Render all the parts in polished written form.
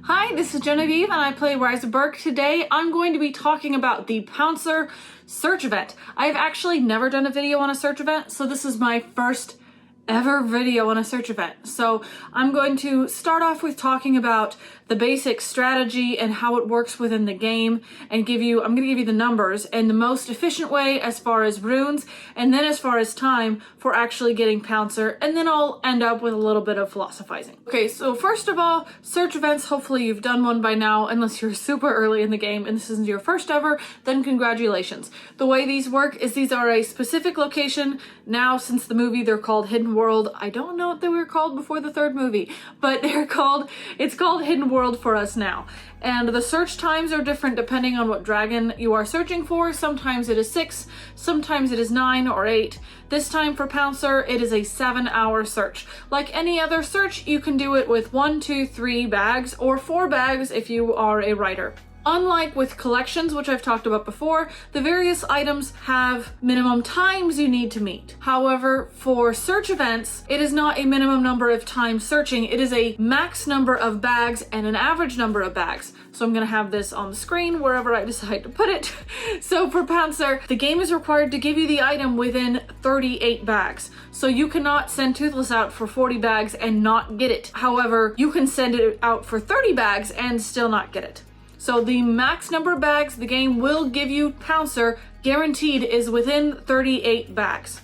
Hi, this is Genevieve and I play Rise of Berk. Today I'm going to be talking about the Pouncer search event. I've actually never done a video on a search event, so this is my first ever video on a search event. So I'm going to start off with talking about the basic strategy and how it works within the game, and I'm going to give you the numbers and the most efficient way as far as runes, and then as far as time for actually getting Pouncer, and then I'll end up with a little bit of philosophizing. Okay, so first of all, search events, hopefully you've done one by now, unless you're super early in the game and this isn't your first ever, then congratulations. The way these work is these are a specific location. Now, since the movie, they're called Hidden World. I don't know what they were called before the third movie, but it's called Hidden World for us now. And the search times are different depending on what dragon you are searching for. Sometimes it is 6, sometimes it is 9 or 8. This time for Pouncer, it is a 7-hour search. Like any other search, you can do it with 1, 2, 3 bags or 4 bags if you are a writer. Unlike with collections, which I've talked about before, the various items have minimum times you need to meet. However, for search events, it is not a minimum number of times searching, it is a max number of bags and an average number of bags. So I'm gonna have this on the screen wherever I decide to put it. So for Pouncer, the game is required to give you the item within 38 bags. So you cannot send Toothless out for 40 bags and not get it. However, you can send it out for 30 bags and still not get it. So the max number of bags the game will give you Pouncer guaranteed is within 38 bags.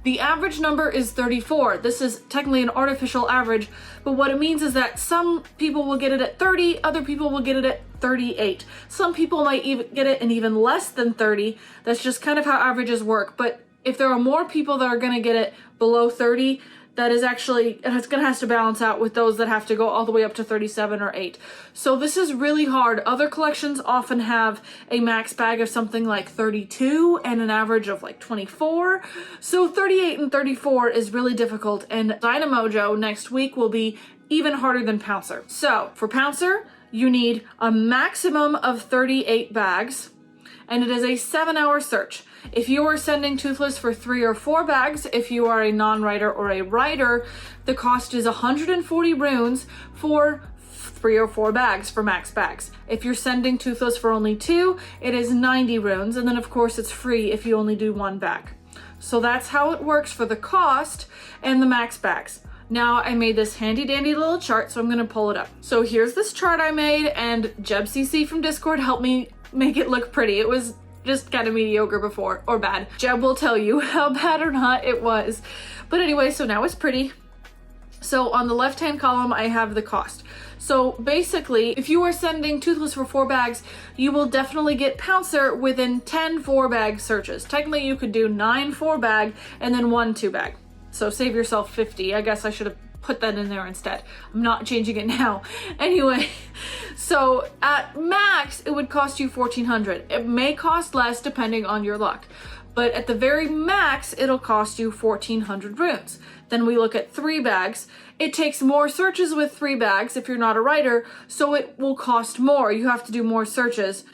The average number is 34. This is technically an artificial average, but what it means is that some people will get it at 30, other people will get it at 38. Some people might even get it in even less than 30. That's just kind of how averages work. But if there are more people that are gonna get it below 30, that is actually, it's gonna have to balance out with those that have to go all the way up to 37 or 8. So this is really hard. Other collections often have a max bag of something like 32 and an average of like 24. So 38 and 34 is really difficult, and Dynamojo next week will be even harder than Pouncer. So for Pouncer, you need a maximum of 38 bags, and it is a 7-hour search. If you are sending Toothless for 3 or 4 bags, if you are a non-writer or a writer, the cost is 140 runes for 3 or 4 bags for max bags. If you're sending Toothless for only 2, it is 90 runes, and then of course it's free if you only do 1 bag. So that's how it works for the cost and the max bags. Now I made this handy dandy little chart, so I'm gonna pull it up. So here's this chart I made, and JebCC from Discord helped me make it look pretty. It was just kind of mediocre before, or bad. Jeb will tell you how bad or not it was. But anyway, so now it's pretty. So on the left-hand column, I have the cost. So basically, if you are sending Toothless for 4 bags, you will definitely get Pouncer within 10 4-bag searches. Technically, you could do 9 4-bag and then 1 2-bag. So save yourself 50. I guess I should have put that in there instead. I'm not changing it now. Anyway, so at max, it would cost you 1,400. It may cost less depending on your luck, but at the very max, it'll cost you 1,400 runes. Then we look at 3 bags. It takes more searches with 3 bags if you're not a writer, so it will cost more. You have to do more searches.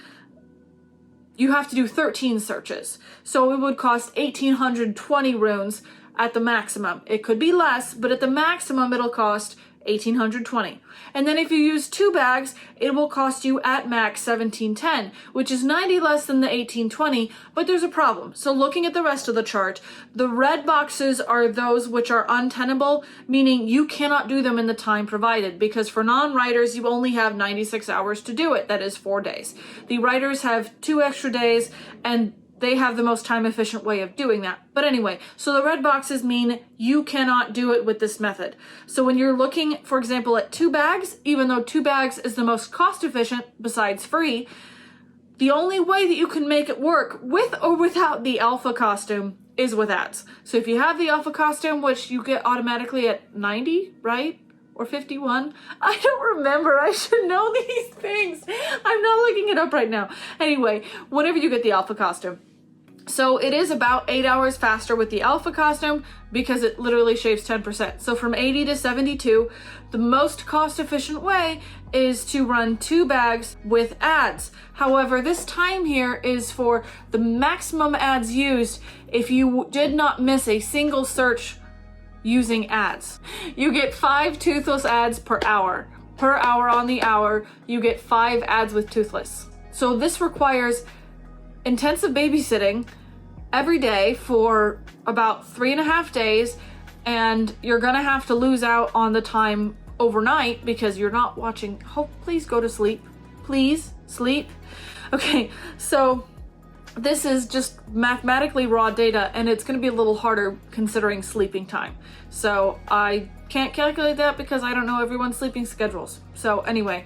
You have to do 13 searches. So it would cost 1,820 runes at the maximum. It could be less, but at the maximum it'll cost 1,820. And then if you use 2 bags, it will cost you at max 1,710, which is 90 less than the 1,820, but there's a problem. So looking at the rest of the chart, the red boxes are those which are untenable, meaning you cannot do them in the time provided, because for non-writers, you only have 96 hours to do it. That is 4 days. The writers have 2 extra days, and they have the most time efficient way of doing that. But anyway, so the red boxes mean you cannot do it with this method. So when you're looking, for example, at 2 bags, even though 2 bags is the most cost efficient besides free, the only way that you can make it work with or without the alpha costume is with ads. So if you have the alpha costume, which you get automatically at 90, right? Or 51. I don't remember. I should know these things. I'm not looking it up right now. Anyway, whenever you get the alpha costume. So it is about 8 hours faster with the alpha costume because it literally shaves 10%. So from 80 to 72, the most cost efficient way is to run 2 bags with ads. However, this time here is for the maximum ads used if you did not miss a single search using ads. You get 5 toothless ads per hour. per hour on the hour, you get 5 ads with Toothless. So this requires intensive babysitting every day for about 3.5 days, and you're gonna have to lose out on the time overnight because you're not watching. Oh, please go to sleep. Please sleep. Okay, so this is just mathematically raw data, and it's gonna be a little harder considering sleeping time. So I can't calculate that because I don't know everyone's sleeping schedules. So anyway,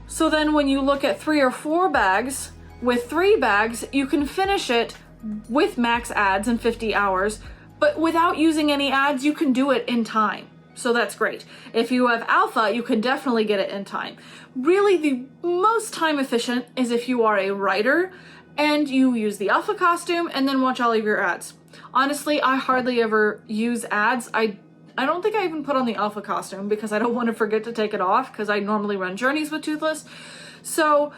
so then when you look at 3 or 4 bags, with 3 bags, you can finish it with max ads in 50 hours, but without using any ads, you can do it in time. So that's great. If you have alpha, you can definitely get it in time. Really, the most time efficient is if you are a writer and you use the alpha costume and then watch all of your ads. Honestly, I hardly ever use ads. I don't think I even put on the alpha costume because I don't want to forget to take it off because I normally run journeys with Toothless. So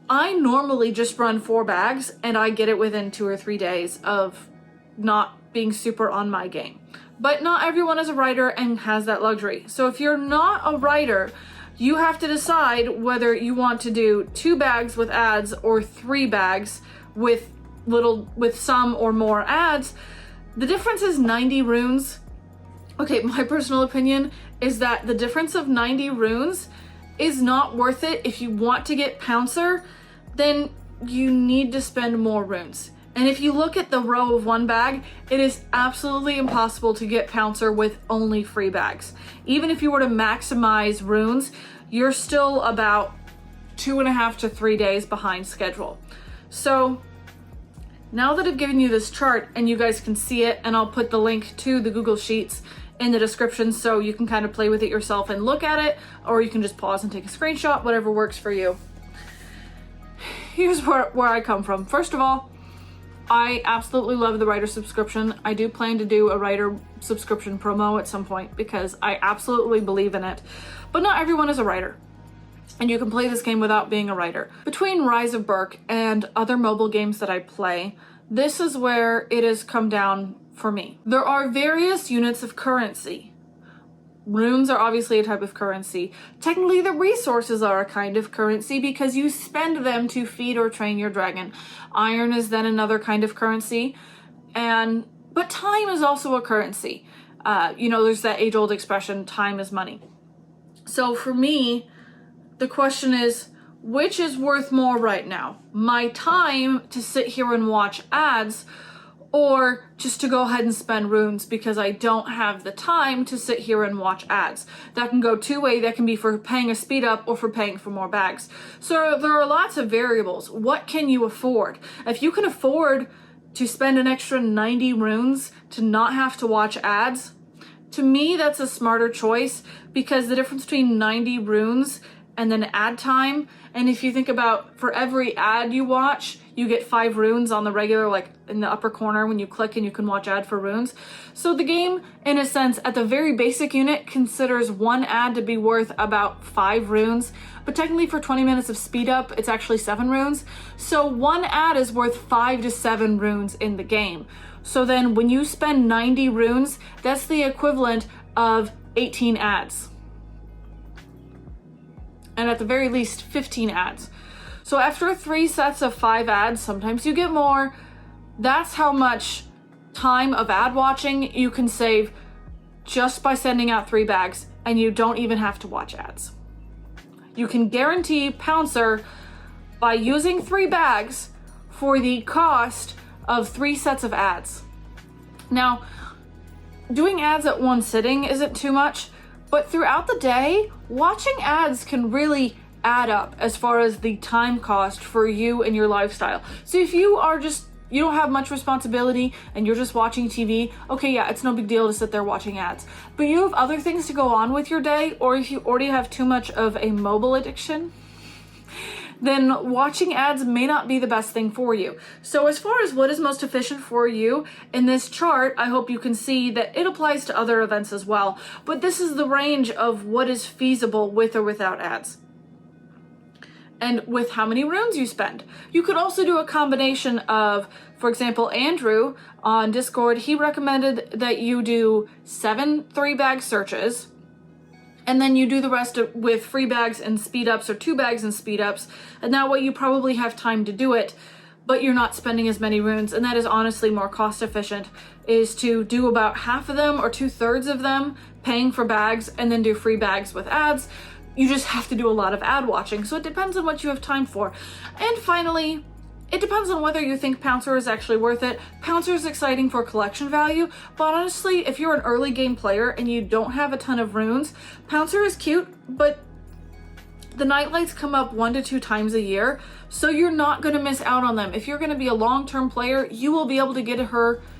I normally just run 4 bags and I get it within 2 or 3 days of not being super on my game. But not everyone is a writer and has that luxury. So if you're not a writer, you have to decide whether you want to do 2 bags with ads or 3 bags with some or more ads. The difference is 90 runes. Okay, my personal opinion is that the difference of 90 runes is not worth it. If you want to get Pouncer, then you need to spend more runes. And if you look at the row of 1 bag, it is absolutely impossible to get Pouncer with only free bags. Even if you were to maximize runes, you're still about 2.5 to 3 days behind schedule. So now that I've given you this chart and you guys can see it, and I'll put the link to the Google Sheets in the description so you can kind of play with it yourself and look at it, or you can just pause and take a screenshot, whatever works for you. Here's where I come from. First of all, I absolutely love the writer subscription. I do plan to do a writer subscription promo at some point because I absolutely believe in it. But not everyone is a writer, and you can play this game without being a writer. Between Rise of Berk and other mobile games that I play, this is where it has come down for me. There are various units of currency. Runes are obviously a type of currency. Technically, the resources are a kind of currency because you spend them to feed or train your dragon. Iron is then another kind of currency. But time is also a currency. There's that age-old expression, time is money. So for me, the question is, which is worth more right now? My time to sit here and watch ads, or just to go ahead and spend runes because I don't have the time to sit here and watch ads. That can go 2 ways. That can be for paying a speed up or for paying for more bags. So there are lots of variables. What can you afford? If you can afford to spend an extra 90 runes to not have to watch ads, to me that's a smarter choice, because the difference between 90 runes and then ad time, and if you think about for every ad you watch, you get 5 runes on the regular, like in the upper corner when you click and you can watch ad for runes. So the game, in a sense, at the very basic unit, considers 1 ad to be worth about 5 runes, but technically for 20 minutes of speed up, it's actually 7 runes. So 1 ad is worth 5 to 7 runes in the game. So then when you spend 90 runes, that's the equivalent of 18 ads. And at the very least, 15 ads. So after 3 sets of 5 ads, sometimes you get more, that's how much time of ad watching you can save just by sending out 3 bags, and you don't even have to watch ads. You can guarantee Pouncer by using 3 bags for the cost of 3 sets of ads. Now, doing ads at one sitting isn't too much, but throughout the day, watching ads can really add up as far as the time cost for you and your lifestyle. So if you don't have much responsibility and you're just watching TV, okay, yeah, it's no big deal to sit there watching ads. But you have other things to go on with your day, or if you already have too much of a mobile addiction, then watching ads may not be the best thing for you. So as far as what is most efficient for you in this chart, I hope you can see that it applies to other events as well. But this is the range of what is feasible with or without ads, and with how many runes you spend. You could also do a combination of, for example, Andrew on Discord, he recommended that you do 7 3-bag searches And then you do the rest with free bags and speed ups, or 2 bags and speed ups. And that way you probably have time to do it, but you're not spending as many runes. And that is honestly more cost efficient, is to do about half of them or 2/3 of them paying for bags and then do free bags with ads. You just have to do a lot of ad watching. So it depends on what you have time for. And finally, it depends on whether you think Pouncer is actually worth it. Pouncer is exciting for collection value, but honestly, if you're an early game player and you don't have a ton of runes, Pouncer is cute, but the nightlights come up 1 to 2 times a year, so you're not going to miss out on them. If you're going to be a long-term player, you will be able to get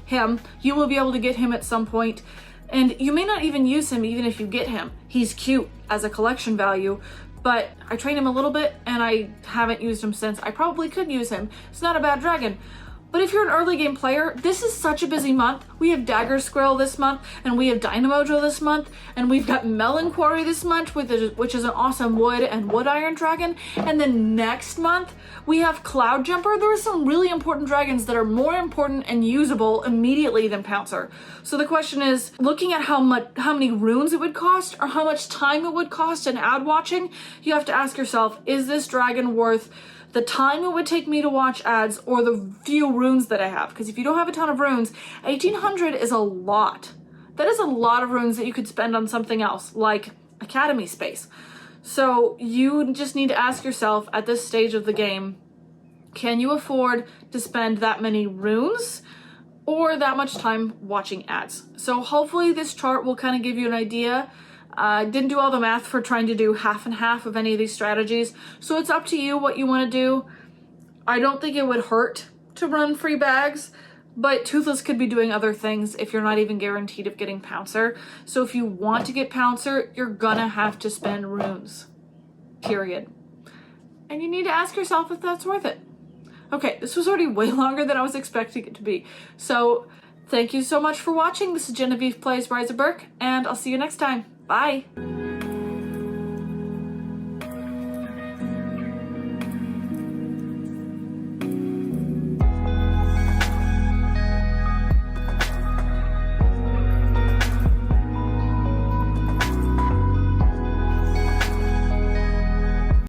him. You will be able to get him at some point, and you may not even use him even if you get him. He's cute as a collection value, but I trained him a little bit and I haven't used him since. I probably could use him. It's not a bad dragon. But if you're an early game player, this is such a busy month. We have Dagger Squirrel this month, and we have Dynamojo this month, and we've got Melon Quarry this month, which is an awesome wood and wood iron dragon. And then next month, we have Cloud Jumper. There are some really important dragons that are more important and usable immediately than Pouncer. So the question is, looking at how many runes it would cost, or how much time it would cost in ad watching, you have to ask yourself, is this dragon worth the time it would take me to watch ads or the few runes that I have? Because if you don't have a ton of runes, 1800 is a lot. That is a lot of runes that you could spend on something else, like Academy space. So you just need to ask yourself at this stage of the game, can you afford to spend that many runes or that much time watching ads? So hopefully this chart will kind of give you an idea. Didn't do all the math for trying to do half and half of any of these strategies, so it's up to you what you want to do. I don't think it would hurt to run free bags, but Toothless could be doing other things if you're not even guaranteed of getting Pouncer. So if you want to get Pouncer, you're gonna have to spend runes, period. And you need to ask yourself if that's worth it. Okay, this was already way longer than I was expecting it to be. So thank you so much for watching. This is Genevieve Plays Rise of Berk, and I'll see you next time. Bye.